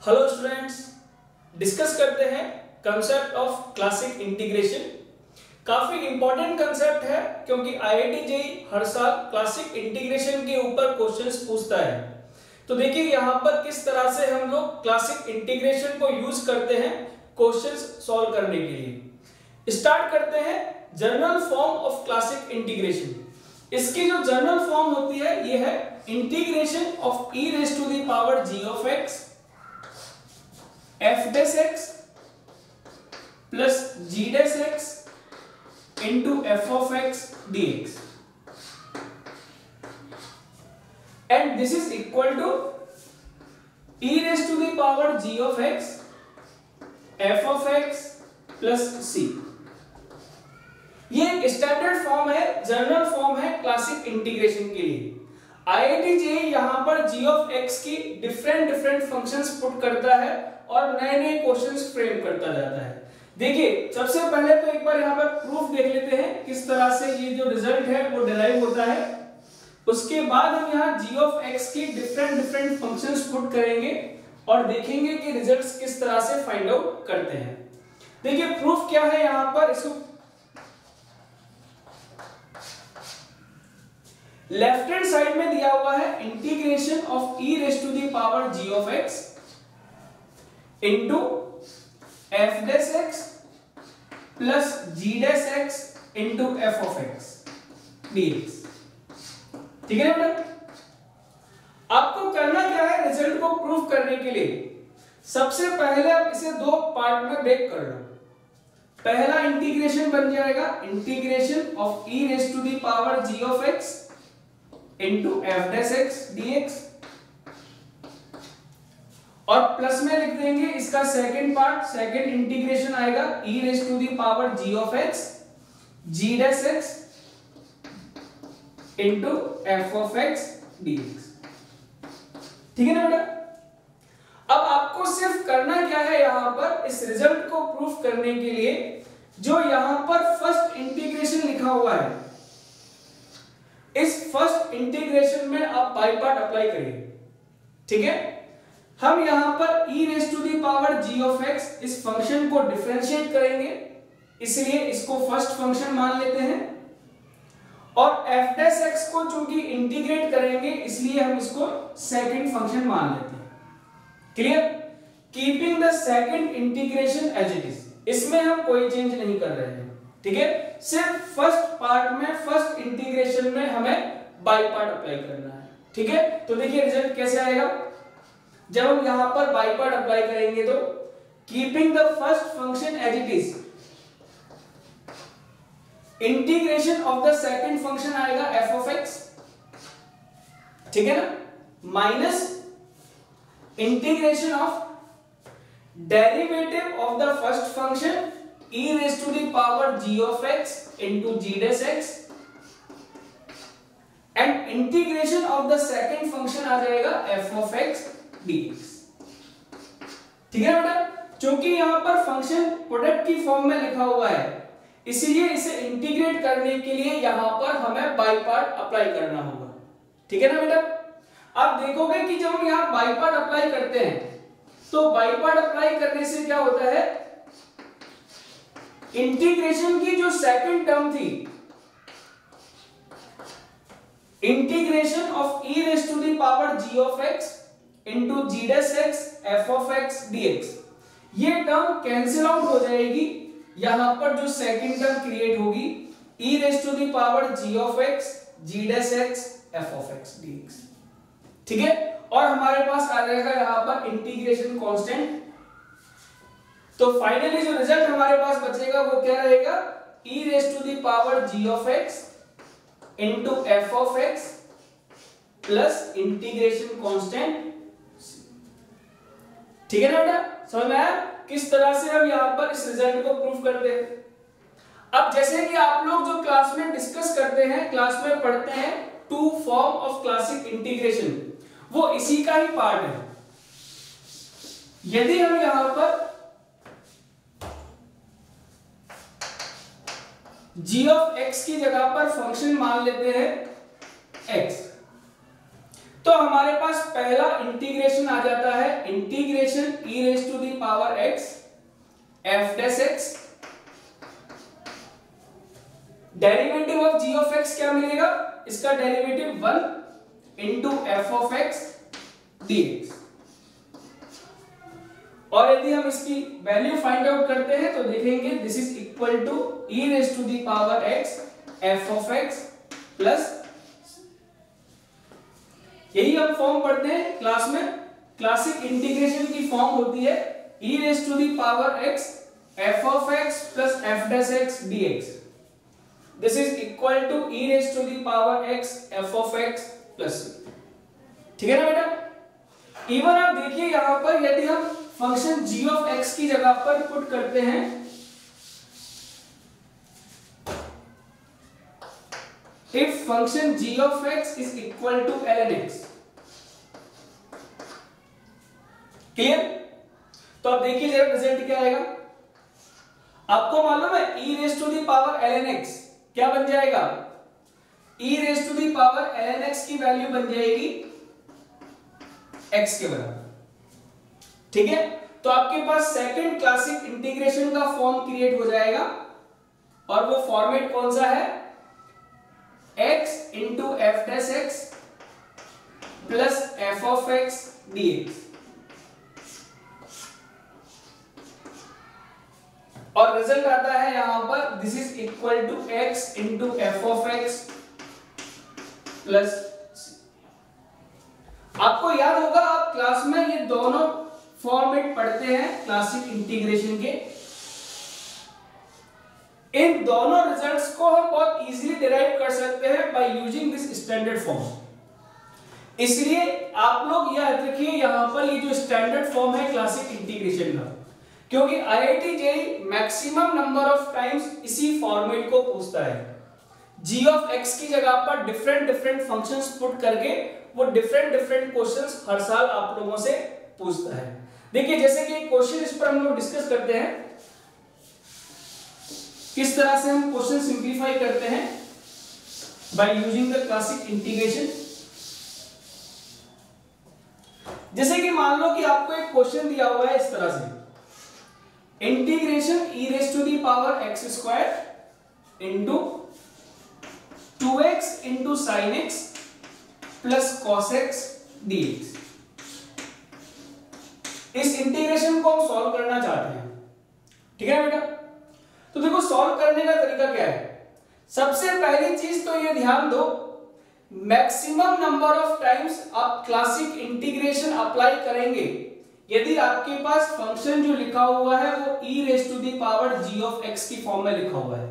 Hello students, discuss करते हैं concept of classic integration. काफी इंपॉर्टेंट कंसेप्ट है क्योंकि आईआईटी जेईई हर साल क्लासिक इंटीग्रेशन के ऊपर क्वेश्चंस पूछता है। तो देखिए यहाँ पर किस तरह से हम लोग क्लासिक इंटीग्रेशन को यूज करते हैं क्वेश्चंस सॉल्व करने के लिए। स्टार्ट करते हैं general form of classic integration. इसकी जो जनरल फॉर्म होती है ये है integration of e raise to the power g of x f dash x plus g dash x into f of x dx, and this is equal to e raised to the power g of x f of x plus c। ये एक standard form है, general form है classic integration के लिए। IIT JEE यहां पर g of x की different functions put करता है और नए नए क्वेश्चंस फ्रेम करता जाता है। देखिए सबसे पहले तो एक बार यहाँ पर प्रूफ देख लेते हैं किस तरह से ये जो रिजल्ट है वो डिराइव होता है। उसके बाद हम यहाँ g of x की डिफरेंट फंक्शंस पुट करेंगे और देखेंगे कि रिजल्ट्स किस तरह से फाइंड आउट करते हैं। देखिए प्रूफ क्या है यहाँ पर, इसको लेफ्ट हैंड साइड में दिया हुआ है integration of e raise to the power g of x into f dash x plus g dash x into f of x dx। ठीक है बेटा, आपको करना क्या है रिजल्ट को प्रूव करने के लिए, सबसे पहले आप इसे दो पार्ट में ब्रेक कर लो। पहला इंटीग्रेशन बन जाएगा integration of e raise to the power g of x into f dash x dx, और प्लस में लिख देंगे इसका सेकंड पार्ट, सेकंड इंटीग्रेशन आएगा e raise to the power g of x g dash x into f of x dx। ठीक है ना बेटा, अब आपको सिर्फ करना क्या है यहां पर इस रिजल्ट को प्रूफ करने के लिए, जो यहां पर फर्स्ट इंटीग्रेशन लिखा हुआ है इस फर्स्ट इंटीग्रेशन में आप बाय पार्ट अप्लाई करिए। ठीक है, हम यहां पर e raise to the power g of x इस फंक्शन को डिफरेंशिएट करेंगे, इसलिए इसको फर्स्ट फंक्शन मान लेते हैं, और f डैश x को चूंकि इंटीग्रेट करेंगे इसलिए हम इसको सेकंड फंक्शन मान लेते हैं। Clear? Keeping the second integration as it is, इसमें हम कोई चेंज नहीं कर रहे हैं। ठीक है, सिर्फ फर्स्ट पार्ट में फर्स्ट इंटीग्रेशन में हमें बाय पार्ट अप्लाई करना है। ठीक है, तो देखिए रिजल्ट कैसे आएगा। जब हम यहां पर बाय पार्ट अप्लाई करेंगे तो keeping the first function as it is, integration of the second function आएगा f ऑफ x, ठीक है ना, minus integration of derivative of the first function e raise to the power g of x into g dash x, and integration of the second function आ जाएगा f of x dx। ठीक है बेटा, क्योंकि यहां पर फंक्शन प्रोडक्ट की form में लिखा हुआ है इसलिए इसे इंटीग्रेट करने के लिए यहां पर हमें बाय पार्ट अप्लाई करना होगा। ठीक है ना बेटा, आप देखोगे कि जब हम यहां बाय पार्ट अप्लाई करते हैं तो बाय पार्ट अप्लाई करने से क्या होता है, इंटीग्रेशन की जो सेकंड टर्म थी integration of e raise to the power g of x into g dash x f of x dx, ये टर्म कैंसिल आउट हो जाएगी। यहां पर जो सेकंड टर्म क्रिएट होगी e raise to the power g of x g dash x f of x dx। ठीक है, और हमारे पास आ जाएगा यहां पर इंटीग्रेशन कांस्टेंट। तो फाइनली जो रिजल्ट हमारे पास बचेगा वो क्या रहेगा, e raise to the power g of x into f of x plus integration constant. ठीक है ना बेटा, समझ में आया किस तरह से हम यहां पर इस रिजल्ट को प्रूफ करते हैं। अब जैसे कि आप लोग जो क्लास में डिस्कस करते हैं, क्लास में पढ़ते हैं two form of classic integration, वो इसी का ही पार्ट है। यदि हम यहां पर g ऑफ x की जगह पर फंक्शन मान लेते हैं x, तो हमारे पास पहला इंटीग्रेशन आ जाता है, integration e raise to the power x f dash x, derivative of g of x क्या मिलेगा, इसका derivative 1 into f of x dx। और यदि हम इसकी वैल्यू फाइंड आउट करते हैं तो देखेंगे this is equal to e raise to the power x f of x plus, यही हम फॉर्म पढ़ते हैं क्लास में, क्लासिक इंटीग्रेशन की फॉर्म होती है e raise to the power x f of x plus f dash x dx। This is equal to e raise to the power x f of x plus, ठीक है ना बेटा। Even आप देखिए यहां पर यदि हम फंक्शन g ऑफ x की जगह पर पुट करते हैं, if function g of x is equal to ln x, clear. तो अब देखिए जरा रिजल्ट क्या आएगा, आपको मालूम है e raise to the power ln x क्या बन जाएगा, e raise to the power ln x की वैल्यू बन जाएगी x के बराबर, ठीक है। तो आपके पास सेकंड क्लासिक इंटीग्रेशन का फॉर्म क्रिएट हो जाएगा, और वो फॉर्मेट कौन सा है, x into F dash X plus F of X dx। और रिजल्ट आता है यहां पर this is equal to x into F of x plus, आपको याद होगा आप क्लास में ये दोनों फॉर्मेट पढ़ते हैं क्लासिक इंटीग्रेशन के, इन दोनों रिजल्ट्स को हम बहुत इजीली डिराइव कर सकते हैं by using this standard form. इसलिए आप लोग याद रखिए यहां पर ये जो स्टैंडर्ड फॉर्म है क्लासिक इंटीग्रेशन का, क्योंकि IIT JEE maximum number of times इसी फॉर्मेट को पूछता है, g ऑफ x की जगह पर डिफरेंट फंक्शंस पुट करके वो डिफरेंट क्वेश्चंस हर साल आप लोगों से पूछता है। देखिए जैसे कि क्वेश्चन इस पर हम लोग डिस्कस करते हैं, किस तरह से हम क्वेश्चन सिंपलीफाई करते हैं by using the classic integration. जैसे कि मान लो कि आपको एक क्वेश्चन दिया हुआ है इस तरह से, integration e raise to the power x square into 2x into sine x plus cos x dx। इस इंटीग्रेशन को हम सॉल्व करना चाहते हैं, ठीक है बेटा। तो देखो सॉल्व करने का तरीका क्या है, सबसे पहली चीज तो ये ध्यान दो, मैक्सिमम नंबर ऑफ टाइम्स आप क्लासिक इंटीग्रेशन अप्लाई करेंगे यदि आपके पास फंक्शन जो लिखा हुआ है वो e raise to the power g of x की फॉर्म में लिखा हुआ है।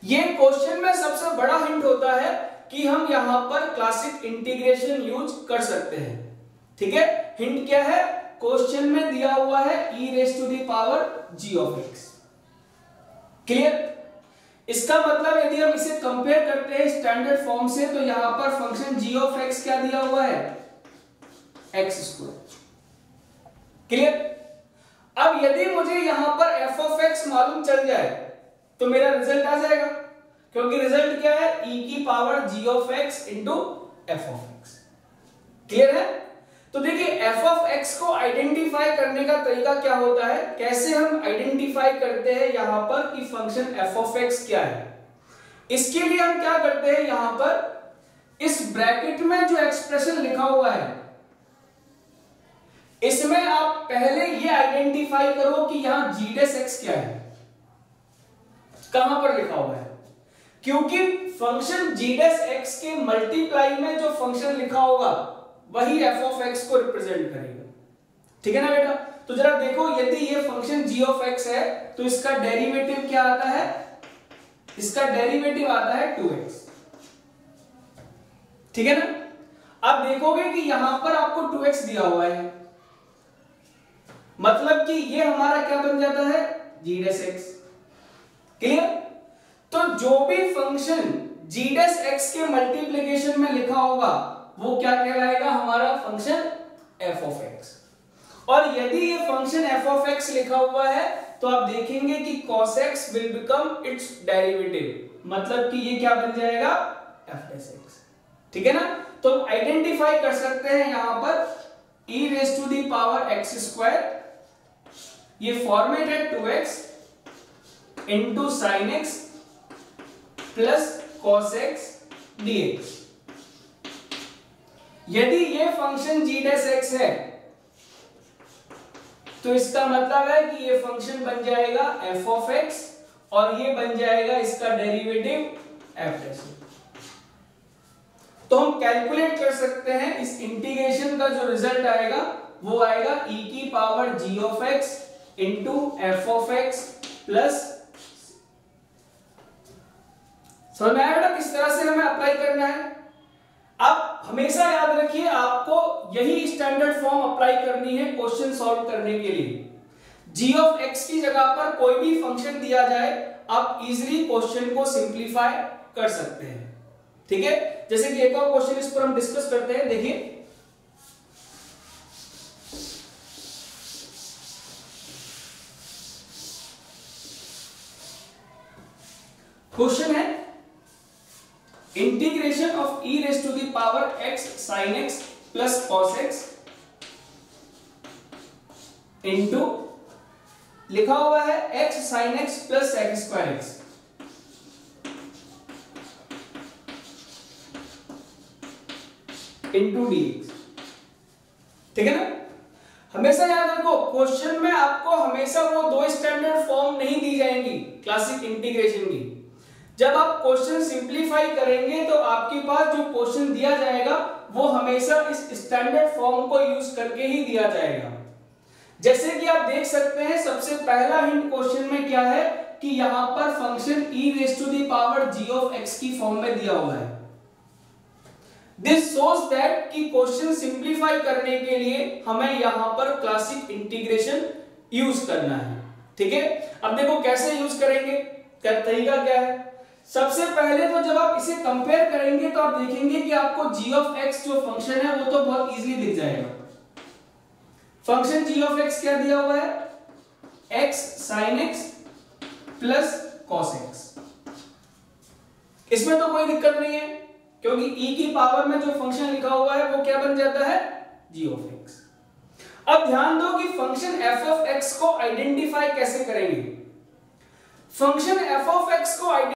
ये क्वेश्चन में सबसे बड़ा हिंट होता है कि हम यहां पर क्लासिक इंटीग्रेशन यूज कर सकते हैं, ठीक है। हिंट क्या है, क्वेश्चन में दिया हुआ है e raise to the power g of x, clear. इसका मतलब यदि हम इसे कंपेयर करते हैं स्टैंडर्ड फॉर्म से तो यहां पर फंक्शन g ऑफ x क्या दिया हुआ है, x स्क्वायर, क्लियर। अब यदि मुझे यहां पर f ऑफ x मालूम चल जाए तो मेरा रिजल्ट आ जाएगा, क्योंकि रिजल्ट क्या है, e की power g of x into f of x, clear है। तो देखिए f ऑफ x को आइडेंटिफाई करने का तरीका क्या होता है, कैसे हम आइडेंटिफाई करते हैं यहां पर कि फंक्शन f ऑफ x क्या है। इसके लिए हम क्या करते हैं, यहां पर इस ब्रैकेट में जो एक्सप्रेशन लिखा हुआ है इसमें आप पहले ये आइडेंटिफाई करो कि यहां g डैश x क्या है, कहां पर लिखा हुआ है, क्योंकि फंक्शन g डैश x के मल्टीप्लाई में जो फंक्शन लिखा होगा वही f ऑफ x को रिप्रेजेंट करेगा, ठीक है ना बेटा। तो जरा देखो यदि ये फंक्शन g ऑफ x है तो इसका डेरिवेटिव क्या आता है, इसका डेरिवेटिव आता है 2x, ठीक है ना। अब देखोगे कि यहां पर आपको 2x दिया हुआ है, मतलब कि ये हमारा क्या बन जाता है, g डैश x, क्लियर। तो जो भी फंक्शन g डैश x के मल्टीप्लिकेशन में लिखा होगा वो क्या कहलाएगा, हमारा फंक्शन f ऑफ x। और यदि ये फंक्शन f ऑफ x लिखा हुआ है तो आप देखेंगे कि cos x will become it's derivative, मतलब कि ये क्या बन जाएगा f डैश x, ठीक है ना। तो आइडेंटिफाई कर सकते हैं यहां पर e raise to the power x square, ये फॉर्मेट है 2x into sine x plus cos x dx। यदि ये फंक्शन g डैश x है तो इसका मतलब है कि ये फंक्शन बन जाएगा f ऑफ x और ये बन जाएगा इसका डेरिवेटिव f डैश। तो हम कैलकुलेट कर सकते हैं इस इंटीग्रेशन का जो रिजल्ट आएगा वो आएगा e की power g of x into f of x plus, समझ में आया बेटा किस तरह से हमें अप्लाई करना है। अब हमेशा याद रखिए आपको यही स्टैंडर्ड फॉर्म अप्लाई करनी है क्वेश्चन सॉल्व करने के लिए। g ऑफ x की जगह पर कोई भी फंक्शन दिया जाए आप इजीली क्वेश्चन को सिंपलीफाई कर सकते हैं, ठीक है। जैसे कि एक और क्वेश्चन इस पर हम डिस्कस करते हैं, देखिए क्वेश्चन है integration of e raise to the power x sin x plus cos x into लिखा हुआ है x sin x प्लस sec square x। Into dx, ठीक है ना। हमेशा याद रखो क्वेश्चन में आपको हमेशा वो दो स्टैंडर्ड फॉर्म नहीं दी जाएंगी क्लासिक इंटीग्रेशन की। जब आप क्वेश्चन सिंपलीफाई करेंगे तो आपके पास जो क्वेश्चन दिया जाएगा वो हमेशा इस स्टैंडर्ड फॉर्म को यूज करके ही दिया जाएगा। जैसे कि आप देख सकते हैं सबसे पहला हिंट क्वेश्चन में क्या है कि यहां पर function e raise to the power g of x की फॉर्म में दिया हुआ है। दिस शोज दैट कि क्वेश्चन सिंपलीफाई करने के लिए हमें यहां पर क्लासिक इंटीग्रेशन यूज करना है, ठीक है। अब देखो कैसे यूज करेंगे, तरीका क्या है। सबसे पहले तो जब आप इसे कंपेयर करेंगे तो आप देखेंगे कि आपको g ऑफ x जो फंक्शन है वो तो बहुत इजीली दिख जाएगा। फंक्शन g ऑफ x क्या दिया हुआ है, x sin x plus cos x। इसमें तो कोई दिक्कत नहीं है क्योंकि e की पावर में जो फंक्शन लिखा हुआ है वो क्या बन जाता है, g ऑफ x। अब ध्यान दो कि फंक्शन f ऑफ x को आइडेंटिफाई कैसे करेंगे। फंक्शन f ऑफ x को